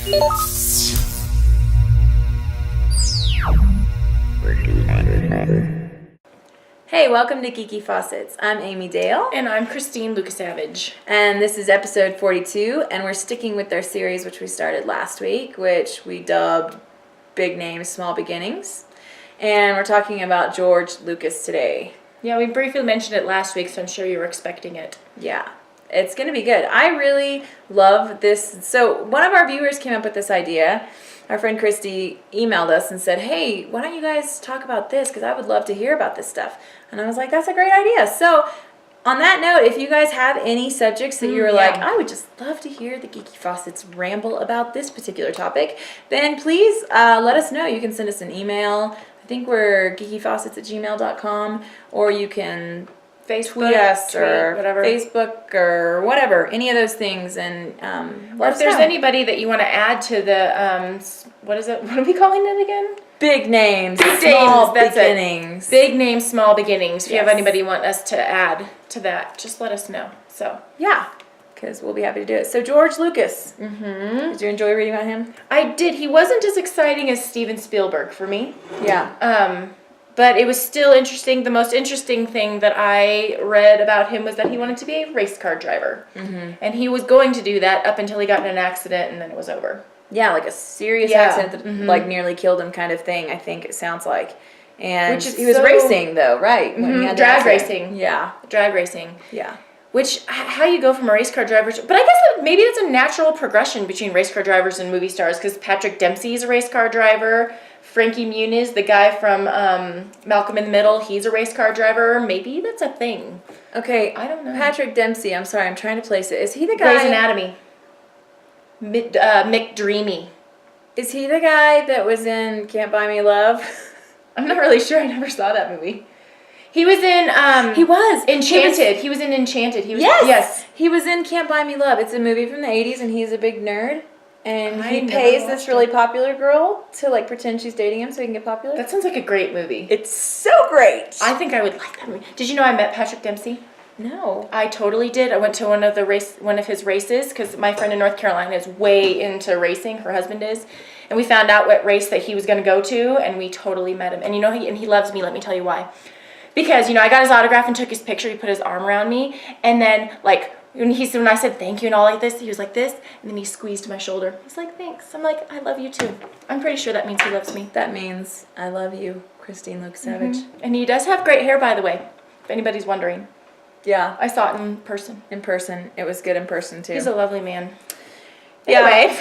Hey, welcome to Geeky Faucets. I'm Amy Dale. And I'm Christine Lucasavage. And this is episode 42, and we're sticking with our series which we started last week, which we dubbed Big Names, Small Beginnings. And we're talking about George Lucas today. Yeah, we briefly mentioned it last week, so I'm sure you were expecting it. Yeah, it's going to be good. I really love this. So one of our viewers came up with this idea. Our friend Christy emailed us and said, hey, why don't you guys talk about this? Because I would love to hear about this stuff. And I was like, that's a great idea. So on that note, if you guys have any subjects that you were like, I would just love to hear the Geeky Faucets ramble about this particular topic, then please let us know. You can send us an email. I think we're geekyfaucets@gmail.com, or you can tweet us or whatever. Facebook or whatever, any of those things. And or if there's anybody that you want to add to the, what is it? What are we calling it again? Big names, Big small names, beginnings. Big names, small beginnings. If you have Yes. anybody you want us to add to that, just let us know. So Yeah, because we'll be happy to do it. So George Lucas. Did you enjoy reading about him? I did. He wasn't as exciting as Steven Spielberg for me. Yeah. But it was still interesting. The most interesting thing that I read about him was that he wanted to be a race car driver. And he was going to do that up until he got in an accident, and then it was over. Yeah, like a serious accident that like nearly killed him kind of thing, I think it sounds like. And he was racing though, right? When he had drag racing. Yeah. Drag racing. Yeah. Which, how you go from a race car driver to, but I guess that maybe it's a natural progression between race car drivers and movie stars, because Patrick Dempsey is a race car driver. Frankie Muniz, the guy from Malcolm in the Middle, he's a race car driver. Maybe that's a thing. Okay. I don't know. Patrick Dempsey, I'm sorry, I'm trying to place it. Is he the guy? Grey's Anatomy. Mick Dreamy. Is he the guy that was in Can't Buy Me Love? I'm not really sure. I never saw that movie. He was in. He was Enchanted. He was in Enchanted. He was, yes. He was in Can't Buy Me Love. It's a movie from the 80s, and he's a big nerd. And he pays this really popular girl to like pretend she's dating him so he can get popular. That sounds like a great movie. It's so great. I think I would like that movie. Did you know I met Patrick Dempsey? No. I totally did. I went to one of his races, because my friend in North Carolina is way into racing. Her husband is. And we found out what race that he was going to go to, and we totally met him. And he loves me. Let me tell you why. Because, I got his autograph and took his picture. He put his arm around me. And then, when I said thank you and all like this, he was like this. And then he squeezed my shoulder. He's like, thanks. I'm like, I love you too. I'm pretty sure that means he loves me. That means I love you, Christine Lucasavage. And he does have great hair, by the way, if anybody's wondering. Yeah. I saw it in person. In person. It was good in person, too. He's a lovely man. Anyway.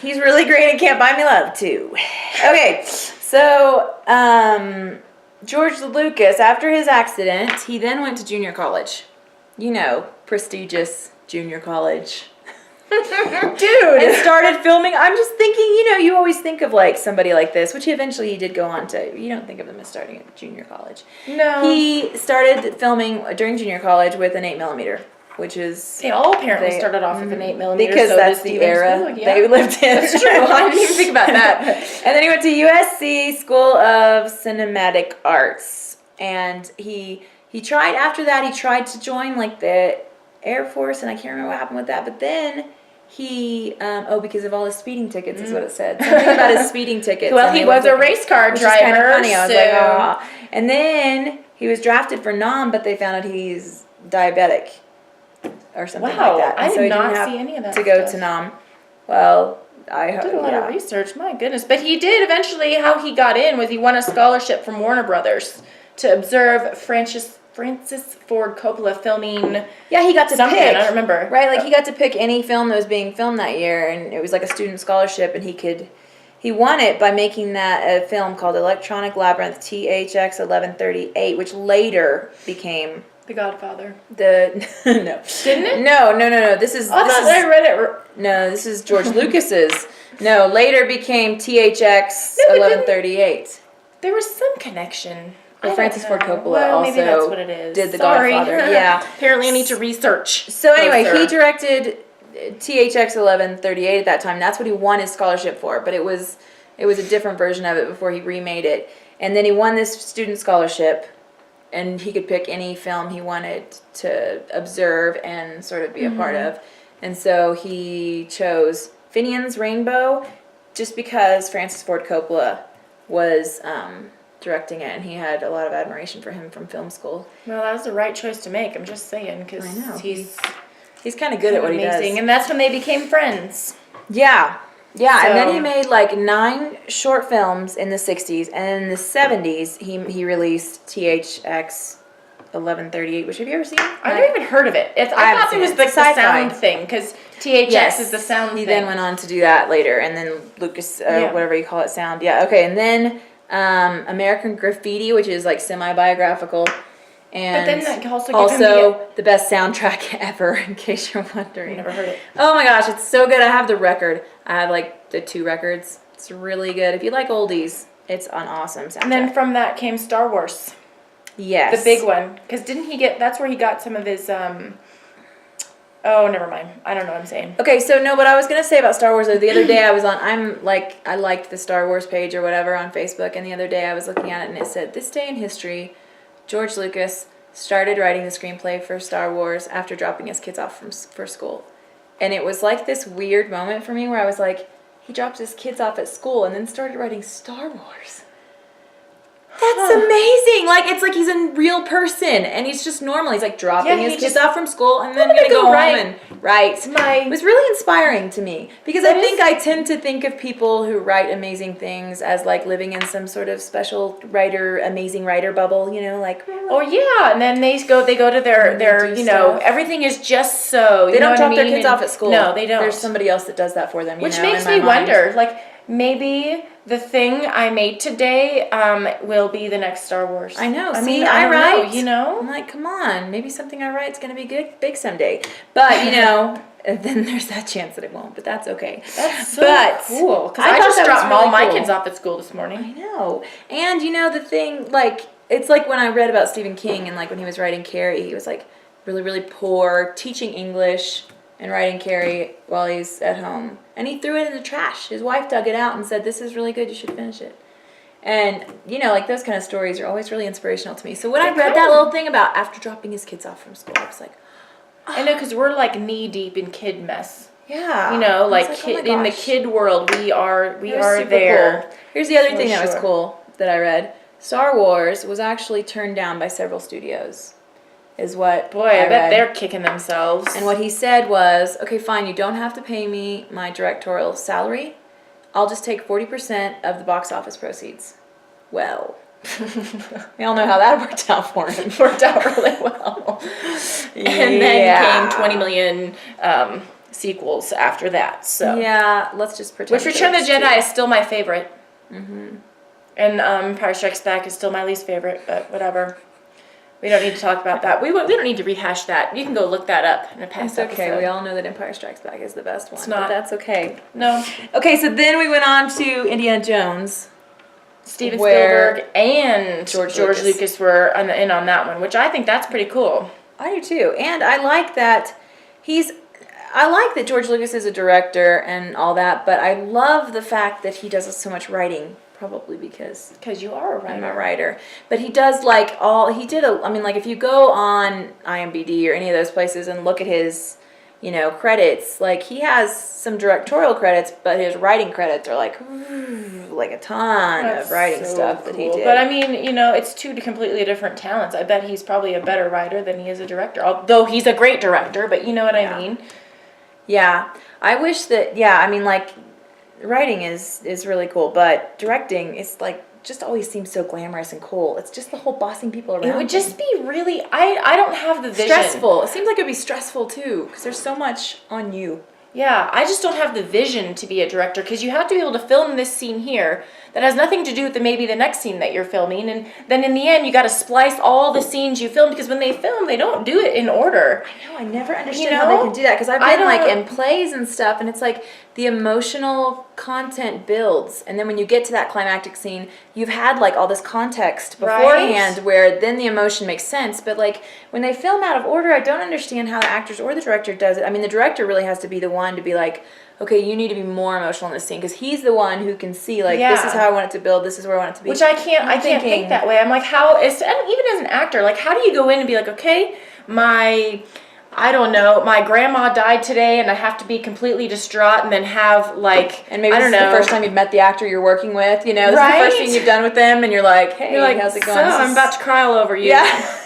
He's really great at Can't Buy Me Love, too. Okay. So, George Lucas, after his accident, he then went to junior college. Prestigious junior college. Dude! And started filming. I'm just thinking, you always think of like somebody like this, which eventually he did go on to. You don't think of him as starting at junior college. No. He started filming during junior college with an 8mm, which is... They all apparently started off with an 8mm. Because so that's the era they lived in. That's true. I didn't even think about that. And then he went to USC School of Cinematic Arts. And he tried, after that, he tried to join like the Air Force, and I can't remember what happened with that. But then he, because of all his speeding tickets is what it said. Something about his speeding tickets. Well, he was a race car driver. Which is kind of funny. I was like, ah. And then he was drafted for Nam, but they found out he's diabetic or something like that. And I did not see any of that to go to Nam. Well, I did a lot of research. My goodness. But he did eventually, how he got in was he won a scholarship from Warner Brothers to observe Francis Ford Coppola filming. Yeah, he got to something, pick. I don't remember. Right, like he got to pick any film that was being filmed that year, and it was like a student scholarship, and he won it by making that a film called Electronic Labyrinth THX 1138, which later became The Godfather. No. Didn't it? No. This is. I read it. No, this is George Lucas's. No, later became THX 1138. There was some connection. Well, Francis Ford Coppola well, also maybe that's what it is. did The Godfather. Yeah. Apparently I need to research. So anyway, he directed THX 1138 at that time. That's what he won his scholarship for, but it was a different version of it before he remade it. And then he won this student scholarship, and he could pick any film he wanted to observe and sort of be a part of. And so he chose Finian's Rainbow, just because Francis Ford Coppola was directing it, and he had a lot of admiration for him from film school. Well, that was the right choice to make. I'm just saying, because I know. he's kind of good at what he does. and that's when they became friends. Yeah. Yeah, So- and then he made like 9 short films in the 60s, and in the 70s he released THX 1138, which have you ever seen? I never even heard of it. I thought it was seen it. the It's sci-fi. sound thing, because THX Yes. is the sound He thing. then went on to do that later, and then Lucas, whatever you call it, sound. Yeah, okay, and then American Graffiti, which is like semi-biographical. And But then that also gives him the best soundtrack ever, in case you're wondering. Never heard it. Oh my gosh, it's so good. I have the record. I have like the 2 records. It's really good. If you like oldies, it's an awesome soundtrack. And then from that came Star Wars, yes. the big one. Because didn't he get, that's where he got some of his, oh, never mind. I don't know what I'm saying. Okay, so no, what I was going to say about Star Wars, the other day I liked the Star Wars page or whatever on Facebook, and the other day I was looking at it and it said, this day in history, George Lucas started writing the screenplay for Star Wars after dropping his kids off for school. And it was like this weird moment for me where I was like, he dropped his kids off at school and then started writing Star Wars. That's amazing. Like, it's like he's a real person and he's just normal. He's like dropping his kids off from school and then gonna go home and write. It was really inspiring to me because I tend to think of people who write amazing things as like living in some sort of special amazing writer bubble, you know, like. Oh yeah, and then they go to their you know, everything is just so. They don't drop their mean? kids off at school. No, they don't. There's somebody else that does that for them. Which makes me wonder, like, maybe the thing I made today will be the next Star Wars. I know. I See, mean, I don't write. know, you know? I'm like, come on. Maybe something I write is going to be big someday. But, you know, then there's that chance that it won't. But that's okay. That's so cool. Because I just dropped all my kids off at school this morning. I know. And, you know, the thing, like, it's like when I read about Stephen King and, like, when he was writing Carrie, he was, like, really, really poor, teaching English and writing Carrie while he's at home. And he threw it in the trash. His wife dug it out and said, this is really good, you should finish it. And, you know, like those kind of stories are always really inspirational to me. So when I read that little thing about after dropping his kids off from school, I was like, I know, because we're like knee deep in kid mess. yeah. You know, like, in the kid world, we are there. Cool. Here's the other thing that was cool that I read. Star Wars was actually turned down by several studios. Is what I bet they're kicking themselves. And what he said was, okay, fine, you don't have to pay me my directorial salary. I'll just take 40% of the box office proceeds. Well, we all know how that worked out for him. Worked out really well. And then came 20 million sequels after that. So yeah, let's just pretend. Which Return of the Jedi is still my favorite. Mm-hmm. And Empire Strikes Back is still my least favorite, but whatever. We don't need to talk about that. We don't need to rehash that. You can go look that up in a past episode. It's okay. We all know that Empire Strikes Back is the best one. It's not. But that's okay. No. Okay, so then we went on to Indiana Jones. Steven Spielberg and George Lucas were in on that one, which I think that's pretty cool. I do too. And I like that George Lucas is a director and all that, but I love the fact that he does so much writing. Probably because you are a writer. I'm a writer. But he does like if you go on IMDb or any of those places and look at his, you know, credits, like he has some directorial credits, but his writing credits are like a ton of writing stuff that he did. But I mean, you know, it's 2 completely different talents. I bet he's probably a better writer than he is a director. Although he's a great director, but you know what I mean? Yeah. I wish that, writing is really cool, but directing is like just always seems so glamorous and cool. It's just the whole bossing people around. It would just be really, I don't have the vision. Stressful. It seems like it'd be stressful too, because there's so much on you. Yeah, I just don't have the vision to be a director, because you have to be able to film this scene here that has nothing to do with maybe the next scene that you're filming, and then in the end you got to splice all the scenes you filmed, because when they film, they don't do it in order. I know, I never understood how they can do that, because I've been like in plays and stuff, and it's like the emotional content builds, and then when you get to that climactic scene, you've had like all this context beforehand where then the emotion makes sense, but like when they film out of order, I don't understand how the actors or the director does it. I mean, the director really has to be the one to be like, okay, you need to be more emotional in this scene, because he's the one who can see, like, this is how I want it to build, this is where I want it to be. Which I can't think that way. I'm like, and even as an actor, like, how do you go in and be like, okay, my I don't know, my grandma died today and I have to be completely distraught and then have like, And maybe I this don't is know. the first time you've met the actor you're working with, you know, this is the Right? first thing you've done with them, and you're like, hey, You're like, how's it going? so This I'm is- about to cry all over you. Yeah.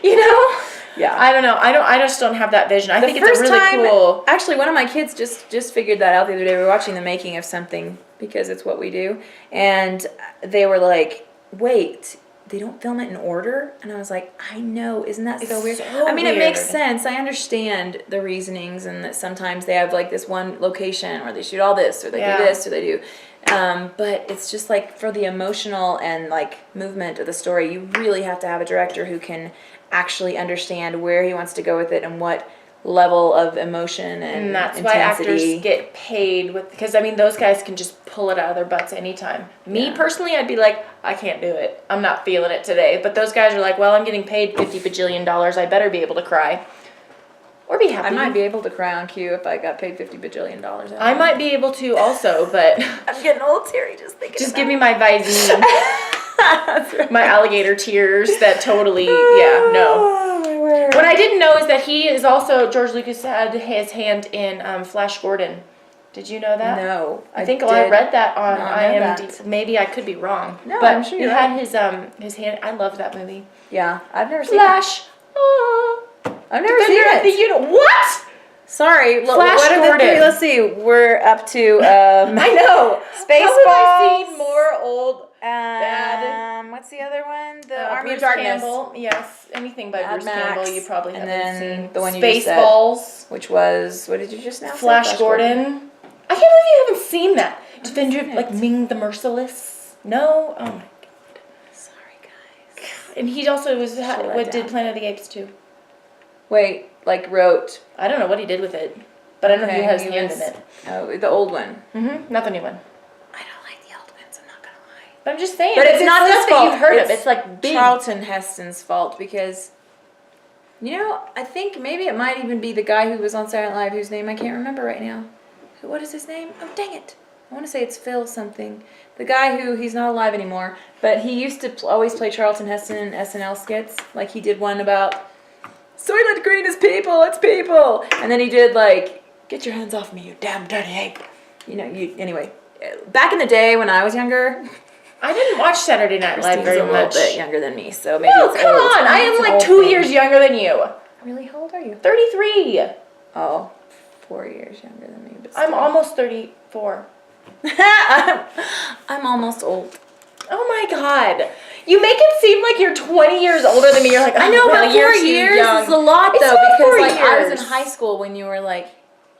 You know? Yeah. I don't know. I just don't have that vision. I think it's a really cool. Actually, one of my kids just figured that out the other day. We were watching the making of something because it's what we do, and they were like, "Wait, they don't film it in order?" And I was like, "I know, isn't that so It's weird?" so I mean, it makes weird. sense. I understand the reasonings, and that sometimes they have like this one location, or they shoot all this, or they Yeah. do this, or they do. But it's just like for the emotional and like movement of the story, you really have to have a director who can actually understand where he wants to go with it and what level of emotion and that's intensity. why actors get paid with, because I mean those guys can just pull it out of their butts anytime. Me Yeah. personally, I'd be like, I can't do it. I'm not feeling it today. But those guys are like, well, I'm getting paid $50 bajillion. I better be able to cry or be happy. I might be able to cry on cue if I got paid $50 bajillion. I might be able to also, but I'm getting a little teary just thinking. just give me my Visine, my alligator tears. That totally, yeah, no. Oh, my word. What I didn't know is that he is also, George Lucas had his hand in Flash Gordon. Did you know that? No, I think I read that on not know IMDb. that. Maybe I could be wrong. No, but I'm sure he you're had his hand. I loved that movie. Yeah, I've never seen it. Flash. Oh, I've never seen Defender of the it. Universe. What? Sorry, Flash what are the Gordon. three? Let's see. We're up to I know. Spaceballs. How have I seen more old bad. What's the other one? The Army Bruce of Darkness. Campbell. Yes, anything by Mad Bruce Max. Campbell you probably And haven't then seen. the one you just said. Spaceballs. Which was, what did you just now say? Flash Gordon. I can't believe you haven't seen that. Defender, seen like it. Ming the Merciless. No. Oh my god. Sorry, guys. And he also was Slow that what did down. Planet of the Apes too. Wait, like wrote. I don't know what he did with it, but I know he has he hand was- in it. Oh, the old one. Not the new one. I don't like the old ones, I'm not gonna lie. But I'm just saying. But it's not his stuff fault. that you've heard of. It's It's like big. Charlton Heston's fault because, you know, I think maybe it might even be the guy who was on Saturday Night Live whose name I can't remember right now. What is his name? Oh, dang it. I want to say it's Phil something. The guy who, he's not alive anymore, but he used to always play Charlton Heston in SNL skits. Like he did one about, Soylent Green is people, it's people. And then he did like, get your hands off me, you damn dirty ape. You know, anyway. Back in the day when I was younger, I didn't watch Saturday Night Live Christine's very a little much. bit younger than me, so maybe No, it's come old. on. I am It's an like old 2 thing. years younger than you. Really? How old are you? 33. Oh, 4 years younger than me. But I'm still. almost 34. I'm almost old. Oh my god. You make it seem like you're 20 years older than me. You're like, I know, well, but you're 4 too years young. is a lot It's though, not because 4 like I was years. in high school when you were like,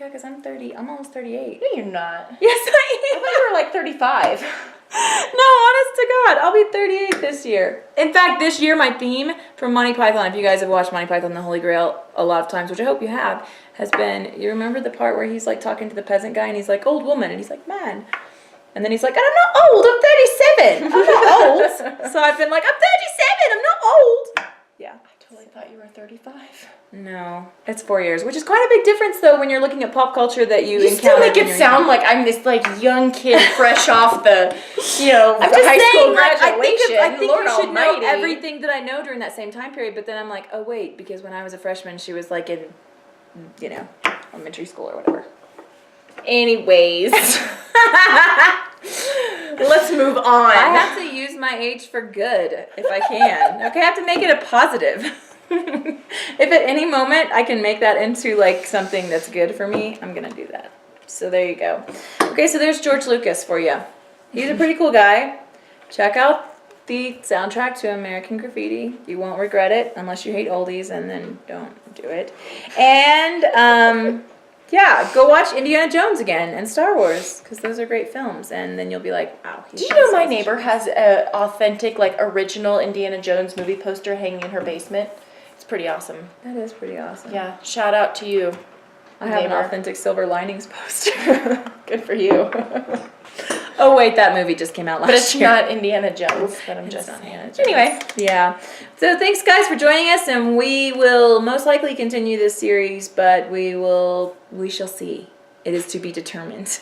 yeah, because I'm 30. I'm almost 38. No, you're not. Yes, I I thought you were like 35. am. No, honest to God, I'll be 38 this year. In fact, this year my theme from Monty Python, if you guys have watched Monty Python and the Holy Grail a lot of times, which I hope you have, has been, you remember the part where he's like talking to the peasant guy and he's like, old woman, and he's like, man. And then he's like, and I'm not old, I'm 37. I'm not old. So I've been like, I'm 37, I'm not old. Yeah. I totally thought you were 35. No, it's 4 years, which is quite a big difference though when you're looking at pop culture that you You encounter. still make when it you're sound like I'm this like young kid fresh off the, you know, I'm just high school saying, like, graduation. I think Lord you should Almighty. know everything that I know during that same time period. But then I'm like, oh wait, because when I was a freshman, she was like in, you know, elementary school or whatever. Anyways, let's move on. I have to use my age for good if I can. Okay, I have to make it a positive. If at any moment I can make that into like something that's good for me, I'm gonna do that. So there you go. Okay, so there's George Lucas for you. He's a pretty cool guy. Check out the soundtrack to American Graffiti. You won't regret it unless you hate oldies, and then don't do it. And yeah, go watch Indiana Jones again and Star Wars because those are great films. And then you'll be like, wow. Do you know my neighbor has a authentic, like, original Indiana Jones movie poster hanging in her basement? It's pretty awesome. That is pretty awesome. Yeah, shout out to you. I have neighbor. an authentic Silver Linings poster. Good for you. Oh wait, that movie just came out last But it's year. not Indiana Jones, but I'm It's just not saying. Indiana Jones. Anyway. Yeah. So thanks guys for joining us, and we will most likely continue this series, but we shall see. It is to be determined.